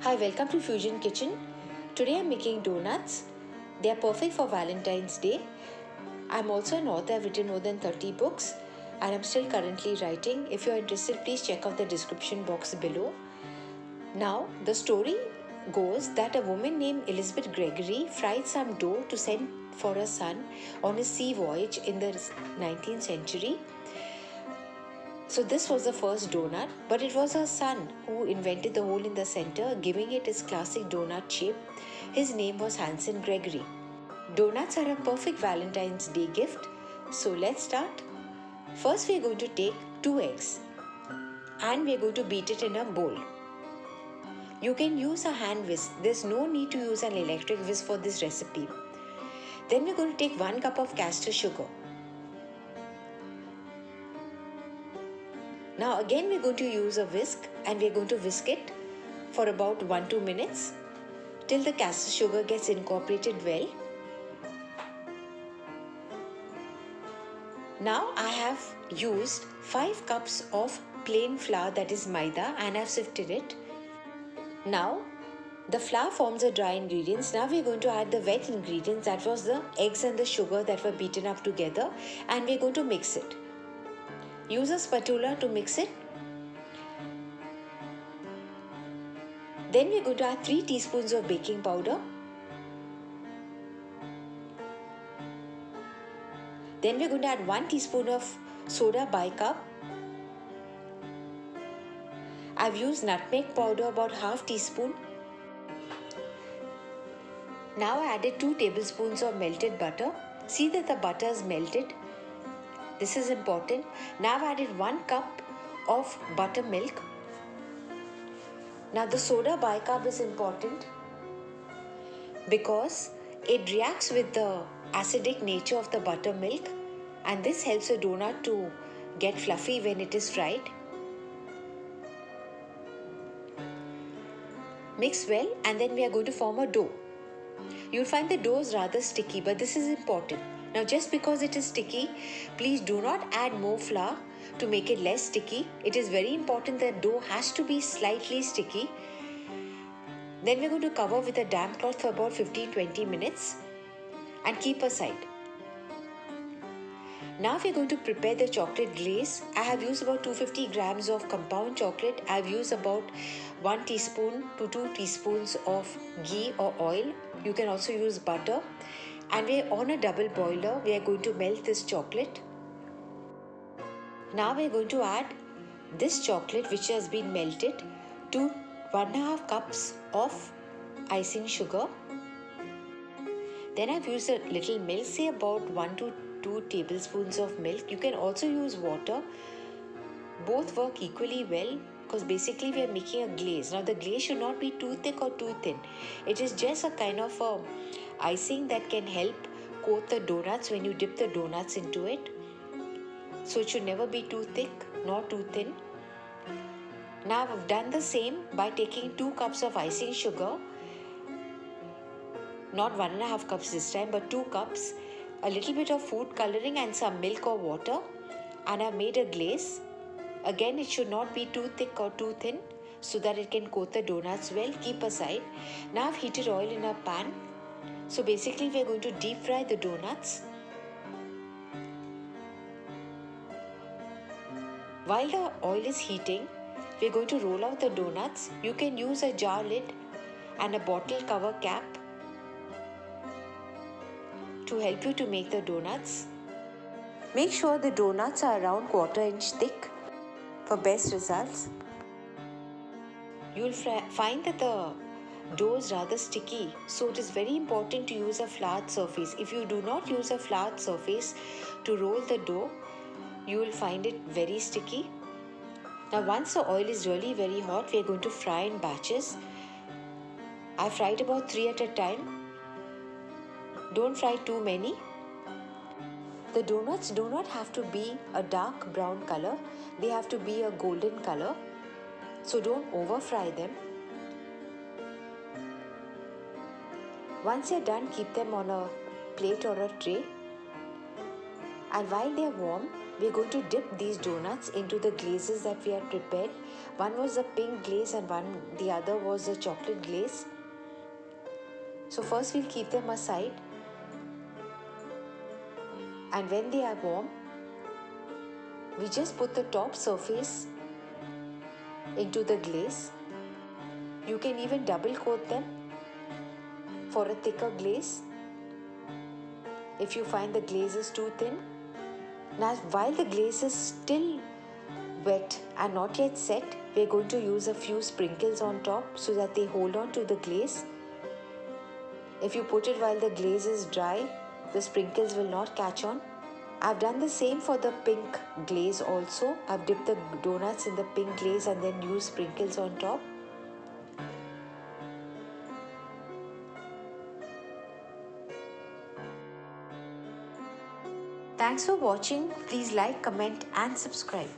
Hi, welcome to Fusion Kitchen. Today I'm making donuts. They are perfect for Valentine's Day. I'm also an author. I've written more than 30 books and I'm still currently writing. If you're interested, please check out the description box below. Now, the story goes that a woman named Elizabeth Gregory fried some dough to send for her son on his sea voyage in the 19th century. So this was the first donut, but it was her son who invented the hole in the center, giving it its classic donut shape. His name was Hanson Gregory. Donuts are a perfect Valentine's Day gift. So let's start. First we are going to take 2 eggs and we are going to beat it in a bowl. You can use a hand whisk. There's no need to use an electric whisk for this recipe. Then we're going to take 1 cup of castor sugar. Now again we're going to use a whisk and we're going to whisk it for about 1-2 minutes till the castor sugar gets incorporated well. Now I have used 5 cups of plain flour, that is maida, and I've sifted it. Now the flour forms the dry ingredients. Now we're going to add the wet ingredients, that was the eggs and the sugar that were beaten up together, and we're going to mix it. Use a spatula to mix it. Then we're going to add 3 teaspoons of baking powder. Then we're going to add 1 teaspoon of soda bicarb. I've used nutmeg powder, about ½ teaspoon. Now I added 2 tablespoons of melted butter. See that the butter is melted. This is important. Now I've added 1 cup of buttermilk. Now the soda bicarb is important because it reacts with the acidic nature of the buttermilk, and this helps the donut to get fluffy when it is fried. Mix well and then we are going to form a dough. You'll find the dough is rather sticky, but this is important. Now just because it is sticky, please do not add more flour to make it less sticky. It is very important that dough has to be slightly sticky. Then we're going to cover with a damp cloth for about 15-20 minutes and keep aside. Now we're going to prepare the chocolate glaze. I have used about 250 grams of compound chocolate. I've used about 1 teaspoon to 2 teaspoons of ghee or oil. You can also use butter. And we're on a double boiler. We are going to melt this chocolate. Now we're going to add this chocolate which has been melted to 1.5 cups of icing sugar. Then I've used a little milk, say about 1 to 2 tablespoons of milk. You can also use water. Both work equally well because basically we are making a glaze. Now the glaze should not be too thick or too thin. It is just a kind of a icing that can help coat the donuts when you dip the donuts into it. So it should never be too thick nor too thin. Now I've done the same by taking 2 cups of icing sugar, not 1.5 cups this time, but 2 cups, a little bit of food coloring and some milk or water, and I've made a glaze. Again, it should not be too thick or too thin so that it can coat the donuts well. Keep aside. Now I've heated oil in a pan. So basically we are going to deep fry the donuts. While the oil is heating, we are going to roll out the donuts. You can use a jar lid and a bottle cover cap to help you to make the donuts. Make sure the donuts are around 1/4 inch thick for best results. You'll find that the dough is rather sticky, so it is very important to use a flat surface. If you do not use a flat surface to roll the dough, you will find it very sticky. Now once the oil is really very hot, we are going to fry in batches. I fried about 3 at a time. Don't fry too many. The donuts do not have to be a dark brown color. They have to be a golden color. So don't over fry them. Once you're done, keep them on a plate or a tray. And while they're warm, we're going to dip these donuts into the glazes that we had prepared. One was a pink glaze and the other was a chocolate glaze. So first we'll keep them aside, and when they are warm, we just put the top surface into the glaze. You can even double coat them for a thicker glaze if you find the glaze is too thin. Now, while the glaze is still wet and not yet set, we're going to use a few sprinkles on top so that they hold on to the glaze. If you put it while the glaze is dry, the sprinkles will not catch on. I've done the same for the pink glaze also. I've dipped the donuts in the pink glaze and then used sprinkles on top. Thanks for watching. Please like, comment and subscribe.